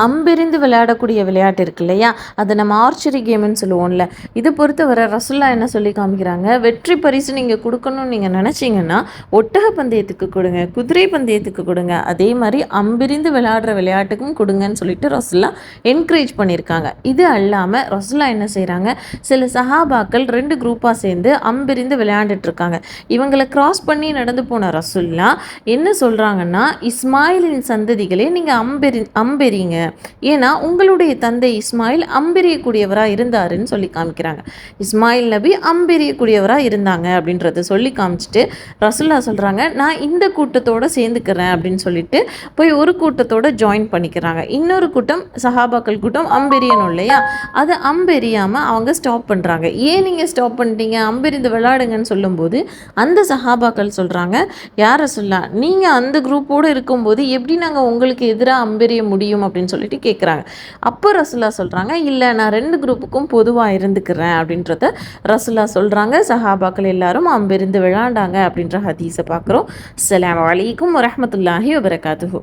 அம்பெறிந்து விளையாடக்கூடிய விளையாட்டு இருக்கு இல்லையா, அதை நம்ம ஆர்ச்சரி கேம்னு சொல்லுவோம்ல. இது பொறுத்தவரை ரசுல்லா என்ன சொல்லி காமிக்கிறாங்க, வெற்றி பரிசு நீங்கள் கொடுக்கணும்னு நீங்கள் நினச்சிங்கன்னா ஒட்டக பந்தயத்துக்கு கொடுங்க, குதிரை பந்தயத்துக்கு கொடுங்க, அதே மாதிரி அம்பெறிந்து விளையாடுற விளையாட்டுக்கும் கொடுங்கன்னு சொல்லிட்டு ரசுல்லா என்கரேஜ் பண்ணியிருக்காங்க. இது அல்லாமல் ரசுல்லா என்ன செய்கிறாங்க, சில சஹாபாக்கள் 2 குரூப்பாக சேர்ந்து அம்பெறிந்து விளையாண்டுட்டு இருக்காங்க. இவங்களை கிராஸ் பண்ணி நடந்து போன ரசுல்லா என்ன சொல்கிறாங்கன்னா, இஸ்மாயிலின் சந்ததிகளே நீங்கள் அம்பெறிங்க, ஏன்னா உங்களுடைய தந்தை இஸ்மாயில் அம்பெறியக்கூடியவராக இருந்தாருன்னு சொல்லி காமிக்கிறாங்க. இஸ்மாயில் நபி அம்பெறியக்கூடியவராக இருந்தாங்க அப்படின்றத சொல்லி காமிச்சிட்டு ரசுல்லா சொல்கிறாங்க, நான் இந்த கூட்டத்தோடு சேர்ந்துக்கிறேன் அப்படின்னு சொல்லிட்டு போய் ஒரு கூட்டத்தோடு ஜாயின் பண்ணிக்கிறாங்க. இன்னொரு கூட்டம் சஹாபாக்கள் கூட்டம் அம்பெறியணும் இல்லையா, அதை அம்பெறியாமல் அவங்க ஸ்டாப் பண்ணுறாங்க. ஏன் நீங்கள் ஸ்டாப் பண்ணிட்டீங்க, அம்பெறிந்து விளையாடுங்கன்னு சொல்லும்போது அந்த சஹாபாக்கள் சொல்கிறாங்க, யார் ரசுல்லா, நீங்கள் அந்த குரூப்போடு இருக்கும்போது எப்படி நாங்கள் உங்களுக்கு எதிராக அம்பெறிய முடியும் அப்படின்னு சொல்லிட்டு கேட்குறாங்க. அப்போ ரசுல்லா சொல்கிறாங்க, இல்லை நான் 2 குரூப்புக்கும் பொதுவாக இருந்துக்கிறேன் அப்படின்றத ரசுல்லா சொல்கிறாங்க. சஹாபாக்கள் எல்லாரும் அம்பெறிந்து விளையாண்டாங்க அப்படின்ற ஹதீஸை பார்க்குறோம். அஸ்ஸலாமு அலைக்கும் வரஹ்மத்துல்லாஹி வபரகாத்துஹு.